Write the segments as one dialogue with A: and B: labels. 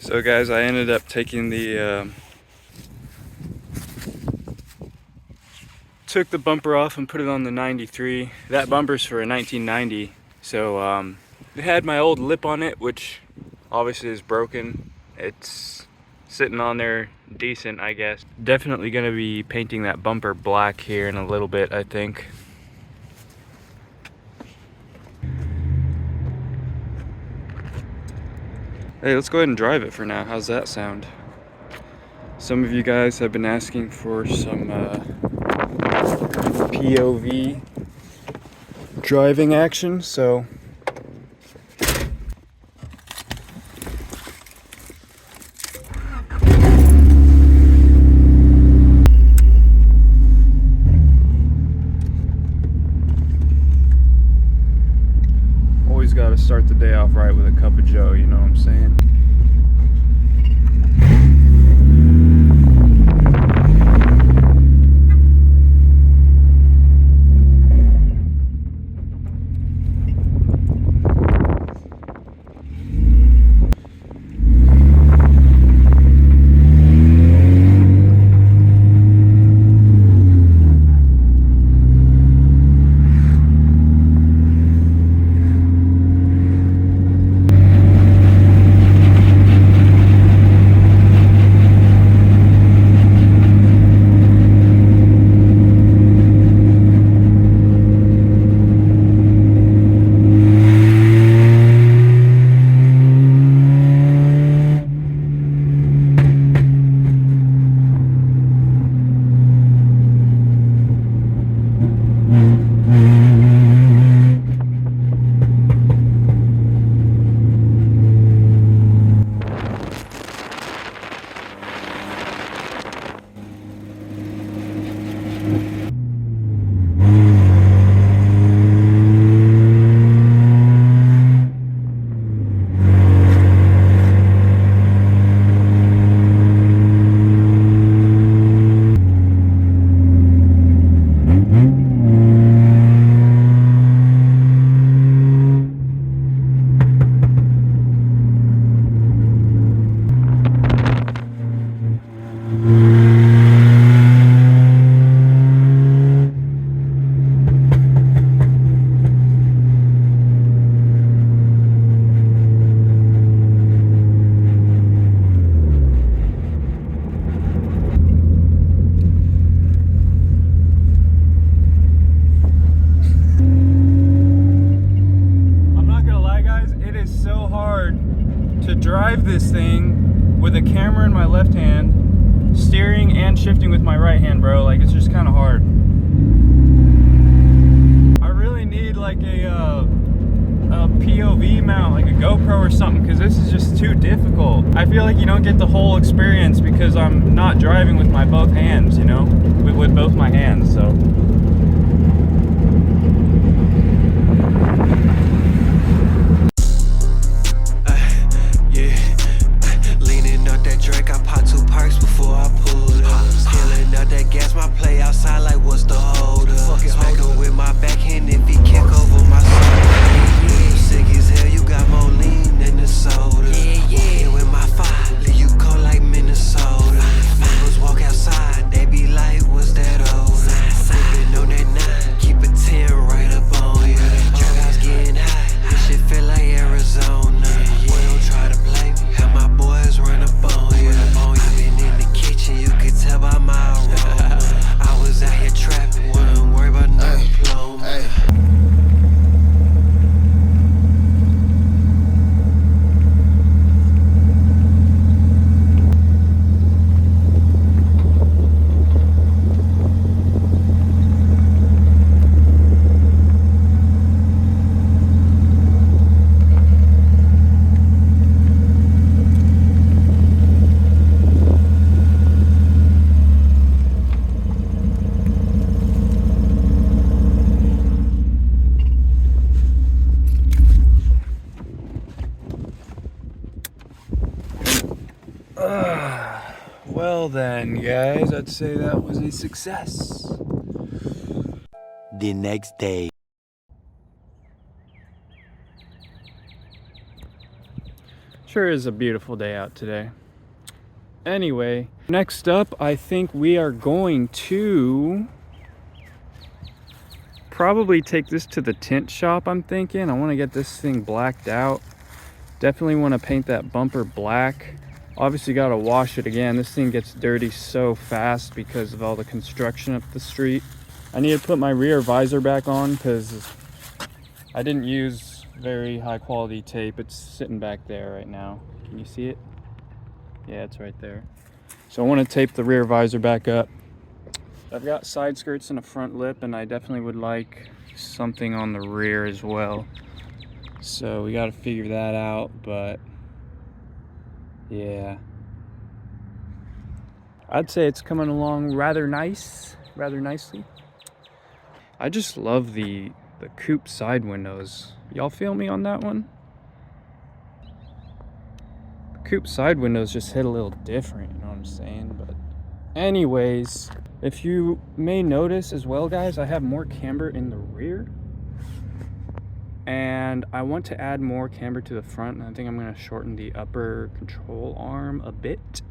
A: So guys, I ended up taking the took the bumper off and put it on the 93. That bumper's for a 1990. So it had my old lip on it, which obviously is broken. It's sitting on there decent, I guess. Definitely gonna be painting that bumper black here in a little bit, I think. Hey, let's go ahead and drive it for now. How's that sound? Some of you guys have been asking for some POV driving action, so always got to start the day off right with a cup of joe, you know what I'm saying? To drive this thing with a camera in my left hand, steering and shifting with my right hand, bro. Like, it's just kind of hard. I really need like a POV mount, like a GoPro or something, because this is just too difficult. I feel like you don't get the whole experience because I'm not driving with my both hands, you know, with both my hands, so. Well then, guys, I'd say that was a success.
B: The next day.
A: Sure is a beautiful day out today. Anyway, next up, I think we are going to probably take this to the tint shop, I'm thinking. I want to get this thing blacked out. Definitely want to paint that bumper black. Obviously got to wash it again. This thing gets dirty so fast because of all the construction up the street. I need to put my rear visor back on because I didn't use very high quality tape. It's sitting back there right now. Can you see it? Yeah, it's right there. So I want to tape the rear visor back up. I've got side skirts and a front lip, and I definitely would like something on the rear as well. So we got to figure that out, but yeah. I'd say it's coming along rather nicely. I just love the coupe side windows. Y'all feel me on that one? The coupe side windows just hit a little different, you know what I'm saying? But anyways, if you may notice as well, guys, I have more camber in the rear. And I want to add more camber to the front. And I think I'm going to shorten the upper control arm a bit.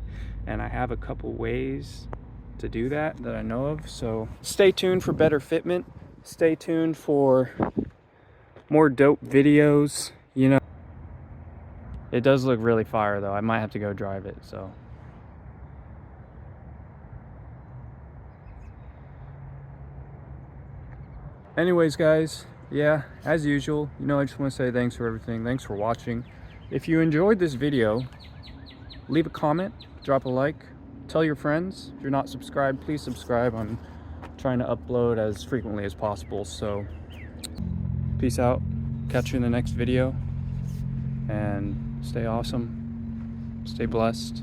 A: And I have a couple ways to do that I know of. So stay tuned for better fitment. Stay tuned for more dope videos. You know, it does look really fire though. I might have to go drive it, so. Anyways, guys, yeah, as usual, you know, I just want to say thanks for everything. Thanks for watching. If you enjoyed this video, leave a comment, drop a like, tell your friends. If you're not subscribed, please subscribe. I'm trying to upload as frequently as possible. So peace out. Catch you in the next video. And stay awesome. Stay blessed.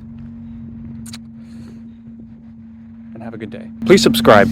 A: And have a good day. Please subscribe.